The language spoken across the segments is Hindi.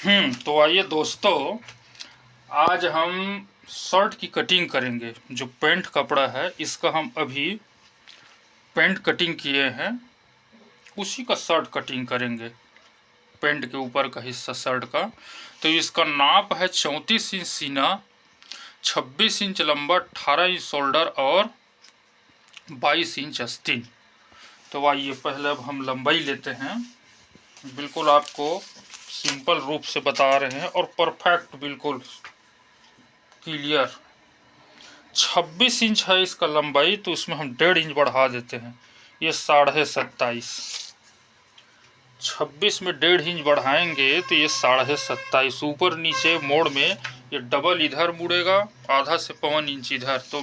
तो आइए दोस्तों, आज हम शर्ट की कटिंग करेंगे। जो पैंट कपड़ा है इसका हम अभी पैंट कटिंग किए हैं, उसी का शर्ट कटिंग करेंगे। पैंट के ऊपर का हिस्सा शर्ट का। तो इसका नाप है 34 इंच सीना, 26 इंच लंबा, 18 इंच शोल्डर और 22 इंच आस्तीन। तो आइए पहले अब हम लंबाई लेते हैं। बिल्कुल आपको सिंपल रूप से बता रहे हैं और परफेक्ट, बिल्कुल क्लियर। 26 इंच है इसका लंबाई, तो इसमें हम 1.5 इंच बढ़ा देते हैं। ये 27.5। 26 में 1.5 इंच बढ़ाएंगे तो ये 27.5। ऊपर नीचे मोड़ में ये डबल इधर मुड़ेगा, आधा से 1.25 इंच इधर, तो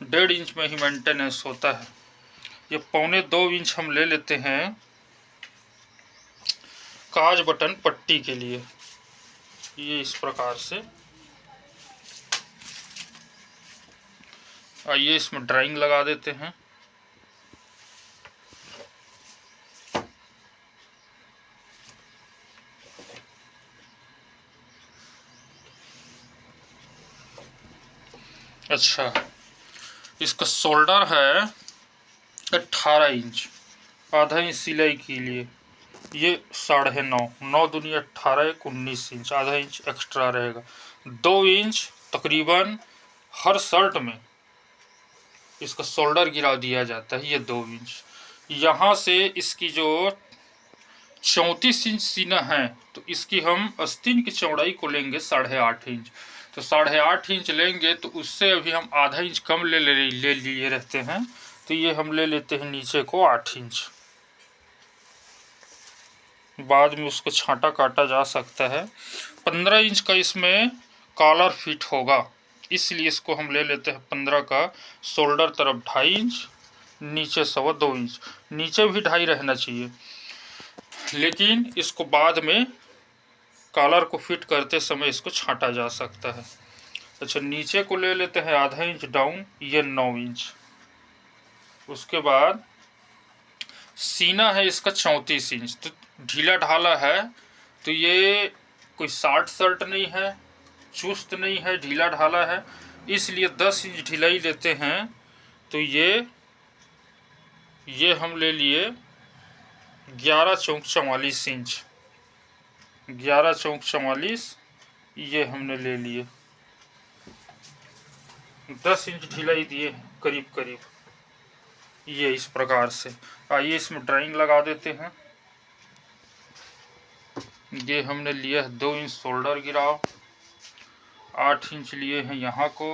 1.5 इंच में ही मेंटेनेंस होता है। ये 1.25 इंच हम ले लेते हैं काज बटन पट्टी के लिए। ये इस प्रकार से। आइए इसमें ड्राइंग लगा देते हैं। अच्छा, इसका शोल्डर है 18 इंच, आधा इंच सिलाई के लिए। ये 9.5, 9 दूनी 18, 19 इंच, आधा इंच एक्स्ट्रा रहेगा। 2 इंच तकरीबन हर शर्ट में इसका शोल्डर गिरा दिया जाता है। ये 2 इंच। यहाँ से इसकी जो 34 इंच सीना है, तो इसकी हम आस्तीन की चौड़ाई को लेंगे 8.5 इंच। तो 8.5 इंच लेंगे तो उससे अभी हम आधा इंच कम ले लिए रहते हैं। तो ये हम ले लेते हैं नीचे को 8 इंच। बाद में उसको छांटा काटा जा सकता है। 15 इंच का इसमें कॉलर फिट होगा, इसलिए इसको हम ले लेते हैं 15 का। शोल्डर तरफ 2.5 इंच, नीचे 2.25 इंच। नीचे भी 2.5 रहना चाहिए, लेकिन इसको बाद में कॉलर को फिट करते समय इसको छांटा जा सकता है। अच्छा, नीचे को ले लेते हैं आधा इंच डाउन, ये 9 इंच। उसके बाद सीना है इसका 34 इंच, तो ढीला ढाला है। तो ये कोई शॉर्ट शर्ट नहीं है, चुस्त नहीं है, ढीला ढाला है, इसलिए 10 इंच ढिलाई लेते हैं। तो ये हम ले लिए 11 चौक 44 इंच। 11 चौक 44 ये हमने ले लिए। 10 इंच ढिलाई दिए करीब करीब, ये इस प्रकार से। आइए इसमें ड्राइंग लगा देते हैं। ये हमने लिया है 2 इंच शोल्डर गिराव, 8 इंच लिए हैं यहाँ को,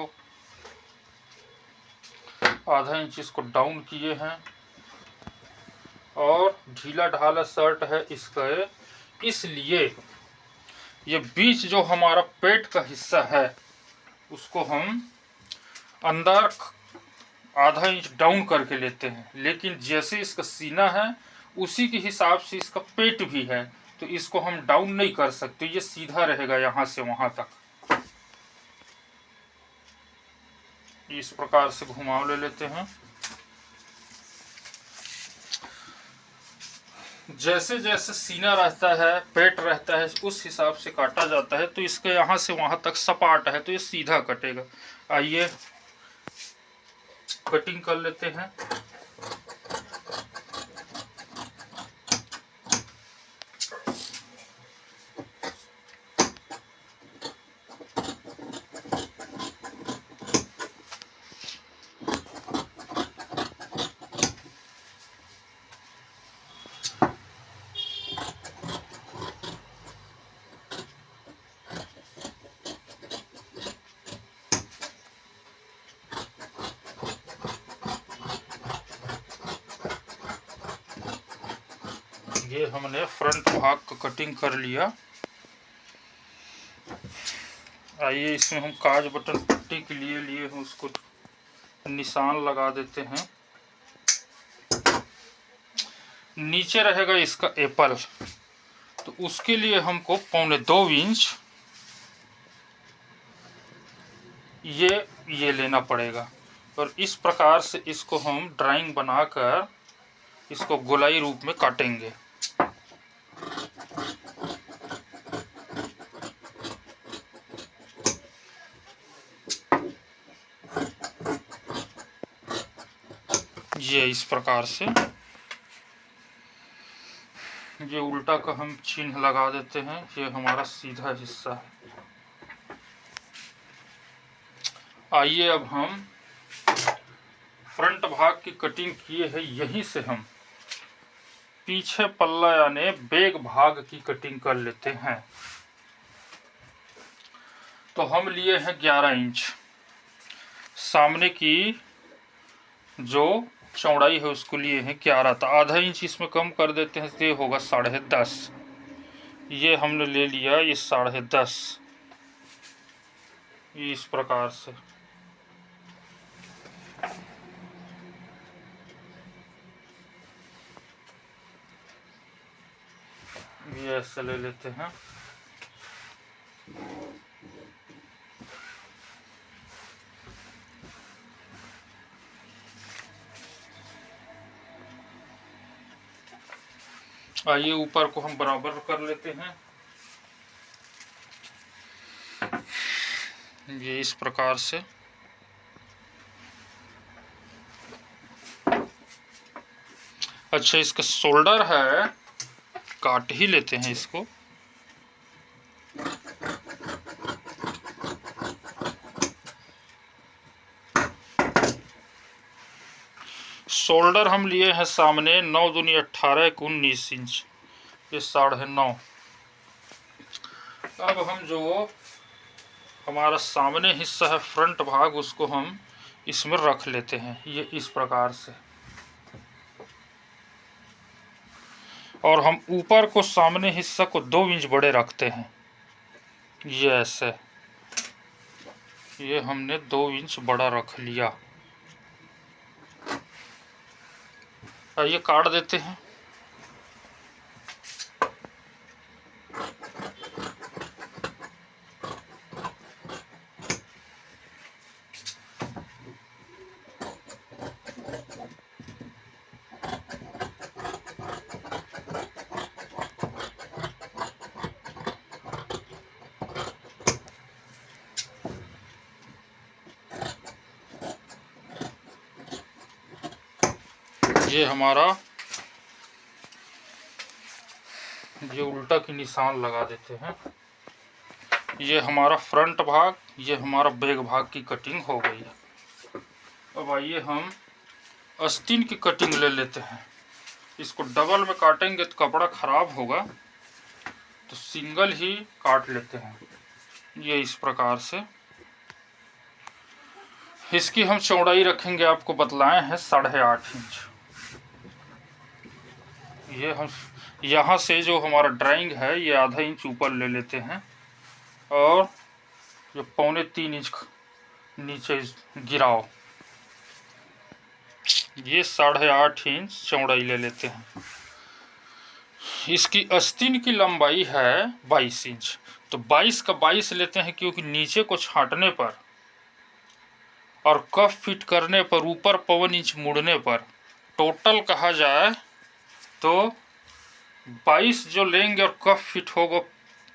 आधा इंच इसको डाउन किए हैं। और ढीला ढाला शर्ट है इसका, इसलिए ये बीच जो हमारा पेट का हिस्सा है उसको हम अंदर आधा इंच डाउन करके लेते हैं। लेकिन जैसे इसका सीना है उसी के हिसाब से इसका पेट भी है, तो इसको हम डाउन नहीं कर सकते। ये सीधा रहेगा यहाँ से वहां तक। इस प्रकार से घुमाव ले लेते हैं। जैसे जैसे सीना रहता है, पेट रहता है, उस हिसाब से काटा जाता है। तो इसके यहाँ से वहां तक सपाट है तो ये सीधा कटेगा। आइए कटिंग कर लेते हैं। ये हमने फ्रंट भाग का कटिंग कर लिया। आइए इसमें हम काज बटन पट्टी के लिए हैं, उसको निशान लगा देते हैं। नीचे रहेगा इसका एप्पल, तो उसके लिए हमको 1.25 इंच ये लेना पड़ेगा। और इस प्रकार से इसको हम ड्राइंग बनाकर इसको गोलाई रूप में काटेंगे। ये इस प्रकार से ये उल्टा का हम चिन्ह लगा देते हैं। ये हमारा सीधा हिस्सा है। आइए अब हम फ्रंट भाग की कटिंग किए हैं, यहीं से हम पीछे पल्ला यानी बैक भाग की कटिंग कर लेते हैं। तो हम लिए हैं 11 इंच। सामने की जो चौड़ाई है उसको लिए हैं 11, तो आधा इंच इसमें कम कर देते हैं, तो ये होगा 10.5। ये हमने ले लिया ये 10.5, इस प्रकार से। ये ऐसे ले लेते हैं। आइए ऊपर को हम बराबर कर लेते हैं। ये इस प्रकार से। अच्छा, इसका शोल्डर है, काट ही लेते हैं इसको। शोल्डर हम लिए हैं सामने 9 दूनी 18 × 19 इंच, ये 9.5। अब हम जो हमारा सामने हिस्सा है फ्रंट भाग, उसको हम इसमें रख लेते हैं, ये इस प्रकार से। और हम ऊपर को सामने हिस्सा को 2 इंच बड़े रखते हैं, ये ऐसे। ये हमने 2 इंच बड़ा रख लिया। ये काट देते हैं। ये हमारा ये उल्टा की निशान लगा देते हैं। ये हमारा फ्रंट भाग, ये हमारा बैक भाग की कटिंग हो गई है। अब आइए हम आस्तीन की कटिंग ले लेते हैं। इसको डबल में काटेंगे तो कपड़ा खराब होगा, तो सिंगल ही काट लेते हैं, ये इस प्रकार से। इसकी हम चौड़ाई रखेंगे, आपको बतलाए हैं 8.5 इंच। ये हम यहाँ से जो हमारा ड्राइंग है ये आधा इंच ऊपर ले लेते हैं, और जो 3.25 इंच नीचे गिराओ, ये 8.5 इंच चौड़ाई ले लेते हैं। इसकी आस्तीन की लंबाई है 22 इंच, तो 22 का 22 लेते हैं, क्योंकि नीचे को छांटने पर और कफ फिट करने पर, ऊपर 1 इंच मुड़ने पर, टोटल कहा जाए तो 22 जो लेंगे, और कफ फिट होगा,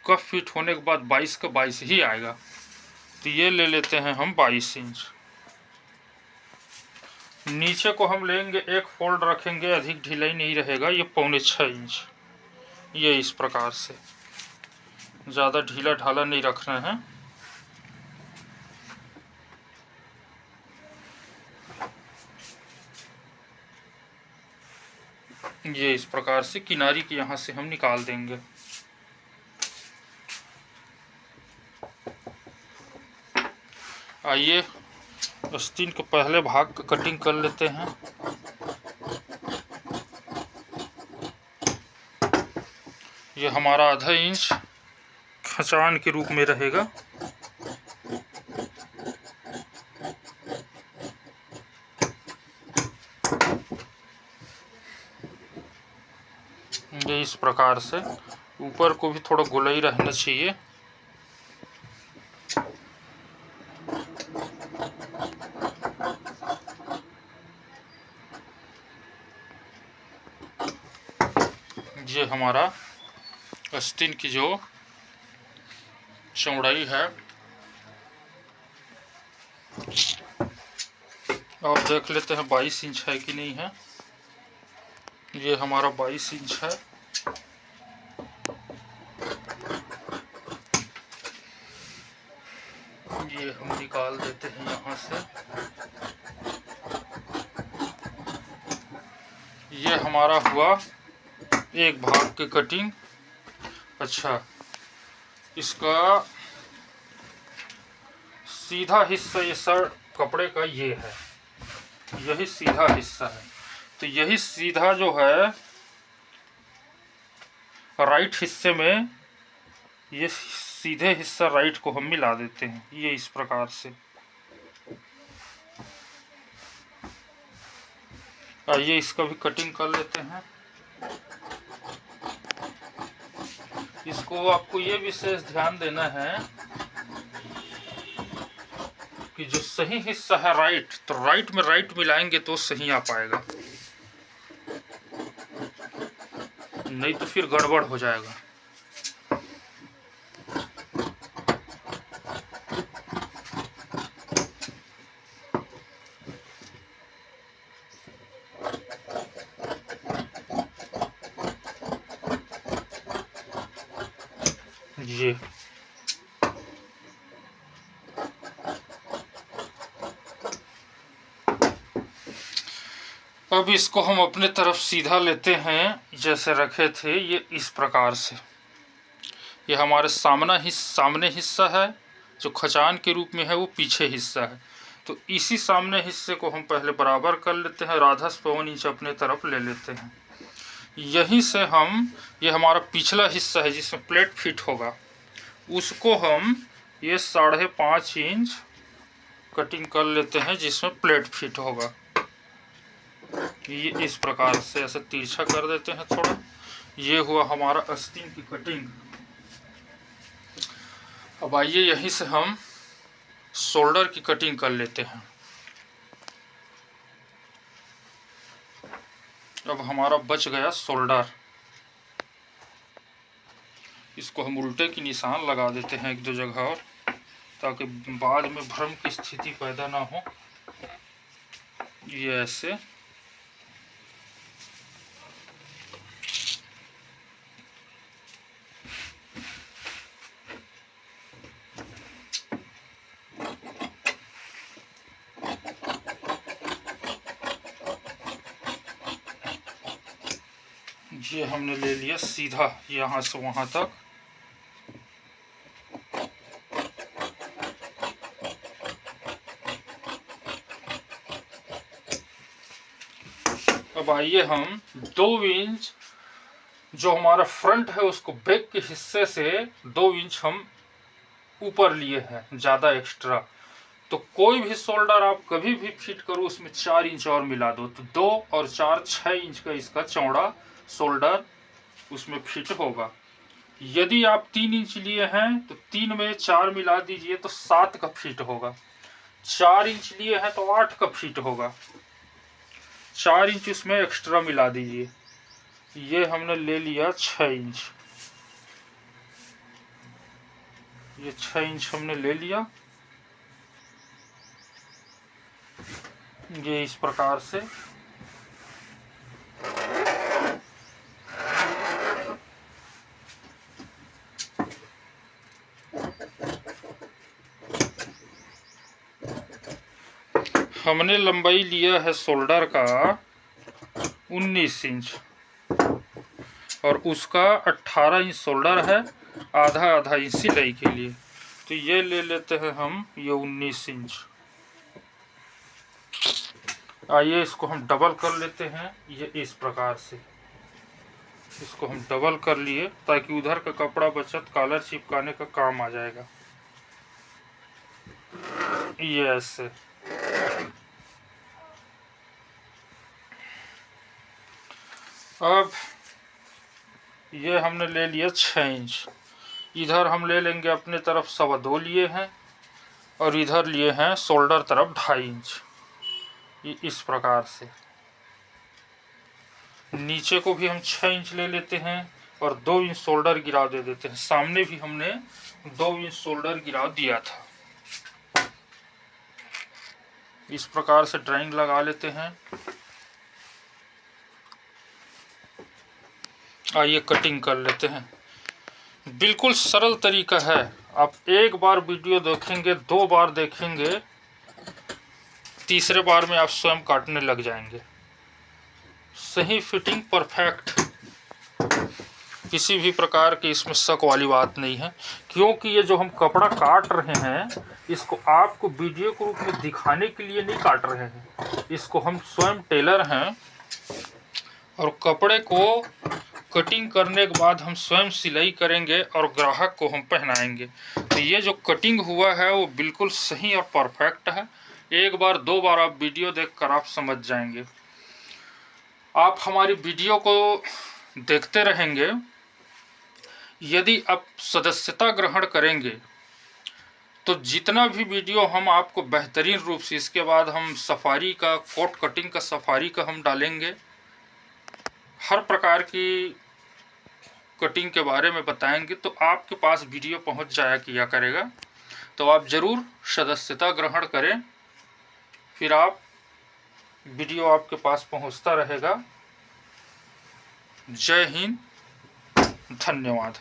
कफ फिट होने के बाद 22 का 22 ही आएगा। तो ये ले लेते हैं हम 22 इंच। नीचे को हम लेंगे, एक फोल्ड रखेंगे, अधिक ढिलाई नहीं रहेगा, ये 6.25 इंच, ये इस प्रकार से। ज़्यादा ढीला ढाला नहीं रखना है। ये इस प्रकार से किनारी की यहाँ से हम निकाल देंगे। आइए आस्तीन के पहले भाग का कटिंग कर लेते हैं। ये हमारा आधा इंच खचान के रूप में रहेगा। ये इस प्रकार से। ऊपर को भी थोड़ा गोलाई रहना चाहिए। ये हमारा आस्तीन की जो चौड़ाई है और देख लेते हैं 22 इंच है कि नहीं है। ये हमारा 22 इंच है। ये हम निकाल देते हैं यहाँ से। ये हमारा हुआ एक भाग की कटिंग। अच्छा, इसका सीधा हिस्सा ये सर कपड़े का ये है, यही सीधा हिस्सा है। तो यही सीधा जो है राइट हिस्से में, ये सीधे हिस्सा राइट को हम मिला देते हैं, ये इस प्रकार से। आइए इसका भी कटिंग कर लेते हैं। इसको आपको ये विशेष ध्यान देना है कि जो सही हिस्सा है राइट, तो राइट में राइट मिलाएंगे तो सही आ पाएगा, नहीं तो फिर गड़बड़ हो जाएगा। ये अब इसको हम अपने तरफ सीधा लेते हैं, जैसे रखे थे ये इस प्रकार से। ये हमारे सामने हिस्सा है, जो खचान के रूप में है वो पीछे हिस्सा है। तो इसी सामने हिस्से को हम पहले बराबर कर लेते हैं, आधा पौन इंच अपने तरफ ले लेते हैं। यहीं से हम, ये हमारा पिछला हिस्सा है जिसमें प्लेट फिट होगा, उसको हम ये 5.5 इंच कटिंग कर लेते हैं जिसमें प्लेट फिट होगा। ये इस प्रकार से ऐसे तिरछा कर देते हैं थोड़ा। ये हुआ हमारा आस्तीन की कटिंग। अब आइए यहीं से हम शोल्डर की कटिंग कर लेते हैं। अब हमारा बच गया शोल्डर। इसको हम उल्टे की निशान लगा देते हैं एक दो जगह और, ताकि बाद में भ्रम की स्थिति पैदा ना हो। ये ऐसे। ये हमने ले लिया सीधा यहाँ से वहाँ तक। अब आइए हम 2 इंच जो हमारा फ्रंट है उसको बैक के हिस्से से 2 इंच हम ऊपर लिए हैं ज़्यादा एक्स्ट्रा। तो कोई भी शोल्डर आप कभी भी फिट करो उसमें 4 इंच और मिला दो, तो 2 और 4 6 इंच का इसका चौड़ा शोल्डर उसमें फिट होगा। यदि आप 3 इंच लिए हैं तो 3 में 4 मिला दीजिए तो 7 का फिट होगा। 4 इंच लिए हैं तो 8 का फिट होगा, 4 इंच उसमें एक्स्ट्रा मिला दीजिए। ये हमने ले लिया 6 इंच। ये 6 इंच हमने ले लिया, ये इस प्रकार से। हमने लंबाई लिया है शोल्डर का 19 इंच और उसका 18 इंच शोल्डर है, आधा आधा इंच सिलाई के लिए। तो ये ले लेते हैं हम ये 19 इंच। आइए इसको हम डबल कर लेते हैं, ये इस प्रकार से। इसको हम डबल कर लिए ताकि उधर का कपड़ा बचत कॉलर चिपकाने का काम आ जाएगा। ये ऐसे। अब ये हमने ले लिया 6 इंच। इधर हम ले लेंगे अपने तरफ 2.25 लिए हैं और इधर लिए हैं शोल्डर तरफ 2.5 इंच। ये इस प्रकार से। नीचे को भी हम 6 इंच ले लेते हैं और 2 इंच शोल्डर गिरा दे देते हैं। सामने भी हमने 2 इंच शोल्डर गिरा दिया था। इस प्रकार से ड्राइंग लगा लेते हैं। आइए कटिंग कर लेते हैं। बिल्कुल सरल तरीका है। आप एक बार वीडियो देखेंगे, 2 बार देखेंगे, तीसरे बार में आप स्वयं काटने लग जाएंगे। सही फिटिंग, परफेक्ट, किसी भी प्रकार की इसमें शक वाली बात नहीं है। क्योंकि ये जो हम कपड़ा काट रहे हैं, इसको आपको वीडियो के रूप में दिखाने के लिए नहीं काट रहे हैं। इसको हम स्वयं टेलर हैं और कपड़े को कटिंग करने के बाद हम स्वयं सिलाई करेंगे और ग्राहक को हम पहनाएंगे। तो ये जो कटिंग हुआ है वो बिल्कुल सही और परफेक्ट है। एक बार 2 बार आप वीडियो देखकर आप समझ जाएंगे। आप हमारी वीडियो को देखते रहेंगे। यदि आप सदस्यता ग्रहण करेंगे तो जितना भी वीडियो हम आपको बेहतरीन रूप से, इसके बाद हम सफारी का, कोट कटिंग का, सफारी का हम डालेंगे, हर प्रकार की कटिंग के बारे में बताएंगे, तो आपके पास वीडियो पहुंच जाया किया करेगा। तो आप ज़रूर सदस्यता ग्रहण करें, फिर आप वीडियो आपके पास पहुंचता रहेगा। जय हिंद, धन्यवाद।